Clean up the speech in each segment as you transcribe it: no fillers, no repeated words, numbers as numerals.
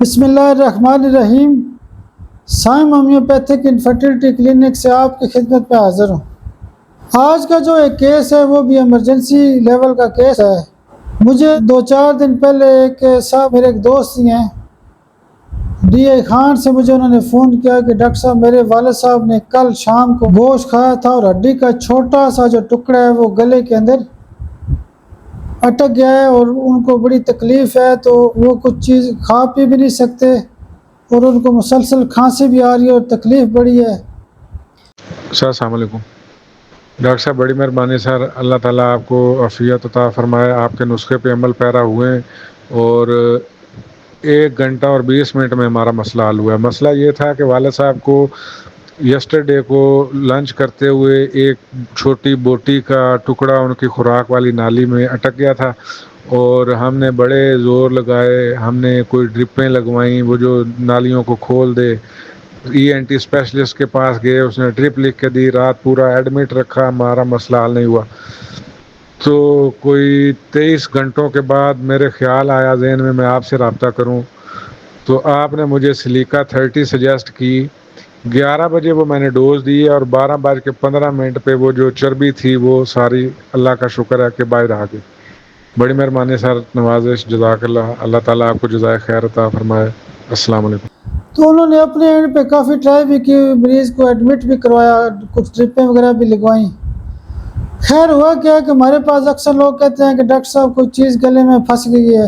بسم اللہ الرحمن الرحیم۔ سائم ہومیوپیتھک انفرٹیلٹی کلینک سے آپ کی خدمت میں حاضر ہوں۔ آج کا جو ایک کیس ہے وہ بھی ایمرجنسی لیول کا کیس ہے۔ مجھے 2-4 دن پہلے ایک صاحب میرے ایک دوست ہی ہیں ڈی اے خان سے مجھے انہوں نے فون کیا کہ ڈاکٹر صاحب میرے والد صاحب نے کل شام کو گوشت کھایا تھا اور ہڈی کا چھوٹا سا جو ٹکڑا ہے وہ گلے کے اندر اٹک گیا ہے اور ان کو بڑی تکلیف ہے، تو وہ کچھ چیز کھا پی بھی نہیں سکتے اور ان کو مسلسل کھانسی بھی آ رہی ہے اور تکلیف بڑی ہے۔ سر السلام علیکم۔ ڈاکٹر صاحب بڑی مہربانی سر، اللہ تعالیٰ آپ کو عافیت عطا فرمائے۔ آپ کے نسخے پہ عمل پیرا ہوئے ہیں اور 1 گھنٹہ اور 20 منٹ میں ہمارا مسئلہ حل ہوا ہے۔ مسئلہ یہ تھا کہ والد صاحب کو یسٹرڈے کو لنچ کرتے ہوئے ایک چھوٹی بوٹی کا ٹکڑا ان کی خوراک والی نالی میں اٹک گیا تھا اور ہم نے بڑے زور لگائے، ہم نے کوئی ڈرپیں لگوائیں وہ جو نالیوں کو کھول دے، ENT اسپیشلسٹ کے پاس گئے، اس نے ڈرپ لکھ کے دی، رات پورا ایڈمٹ رکھا، ہمارا مسئلہ حل نہیں ہوا۔ تو کوئی 23 گھنٹوں کے بعد میرے خیال آیا ذہن میں آپ سے رابطہ کروں، تو آپ نے مجھے سلیکا 30 سجیسٹ کی۔ 11 بجے وہ میں نے ڈوز دی اور 12:15 پہ وہ جو چربی تھی وہ ساری اللہ کا شکر ہے کہ باہر آ گئی۔ بڑی مہربانی سر، نوازش، جزاک اللہ، اللہ تعالیٰ آپ کو جزائے خیر عطا فرمائے۔ السلام علیکم۔ تو انہوں نے اپنے اینڈ پہ کافی ٹرائی بھی کی، مریض کو ایڈمٹ بھی کروایا، کچھ ڈرپیں وغیرہ بھی لگوائیں۔ خیر ہوا کیا کہ ہمارے پاس اکثر لوگ کہتے ہیں کہ ڈاکٹر صاحب کوئی چیز گلے میں پھنس گئی ہے،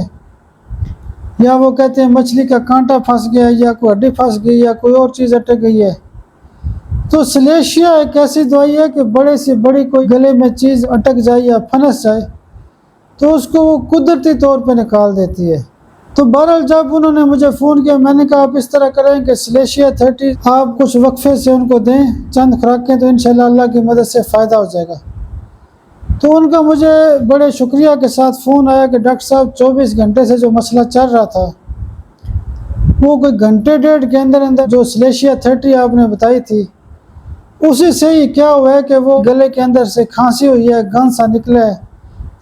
یا وہ کہتے ہیں مچھلی کا کانٹا پھنس گیا ہے، یا کوئی ہڈی پھنس گئی، یا کوئی اور چیز اٹک گئی ہے۔ تو سلیشیا ایک ایسی دوائی ہے کہ بڑے سے بڑی کوئی گلے میں چیز اٹک جائے یا پھنس جائے تو اس کو وہ قدرتی طور پہ نکال دیتی ہے۔ تو بہرحال جب انہوں نے مجھے فون کیا، میں نے کہا آپ اس طرح کریں کہ سلیشیا 30 آپ کچھ وقفے سے ان کو دیں، چند خوراکیں، تو انشاءاللہ اللہ کی مدد سے فائدہ ہو جائے گا۔ تو ان کا مجھے بڑے شکریہ کے ساتھ فون آیا کہ ڈاکٹر صاحب 24 گھنٹے سے جو مسئلہ چل رہا تھا وہ کوئی گھنٹے ڈیڑھ کے اندر اندر جو سلیشیا 30 آپ نے بتائی تھی اسی سے ہی کیا ہوا ہے کہ وہ گلے کے اندر سے کھانسی ہوئی ہے، گند سا نکلا ہے،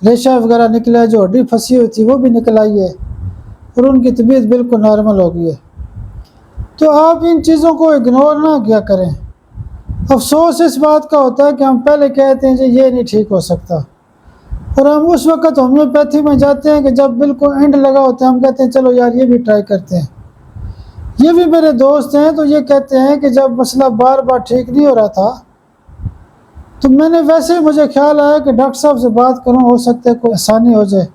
ریشہ وغیرہ نکلا ہے، جو ہڈی پھنسی ہوئی تھی وہ بھی نکل آئی ہے اور ان کی طبیعت بالکل نارمل ہو گئی ہے۔ تو آپ ان چیزوں کو اگنور نہ کیا کریں۔ افسوس اس بات کا ہوتا ہے کہ ہم پہلے کہتے ہیں جی یہ نہیں ٹھیک ہو سکتا، اور ہم اس وقت ہومیوپیتھی میں جاتے ہیں کہ جب بالکل اینڈ لگا ہوتا ہے ہم کہتے ہیں چلو یار یہ بھی ٹرائی کرتے ہیں۔ یہ بھی میرے دوست ہیں تو یہ کہتے ہیں کہ جب مسئلہ بار بار ٹھیک نہیں ہو رہا تھا تو میں نے ویسے ہی مجھے خیال آیا کہ ڈاکٹر صاحب سے بات کروں، ہو سکتا ہے کوئی آسانی ہو جائے۔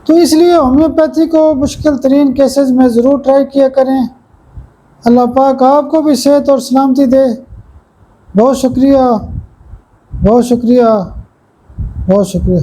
تو اس لیے ہومیوپیتھی کو مشکل ترین کیسز میں ضرور ٹرائی کیا کریں۔ اللہ پاک آپ کو بھی صحت اور سلامتی دے۔ بہت شکریہ، بہت شکریہ، بہت شکریہ۔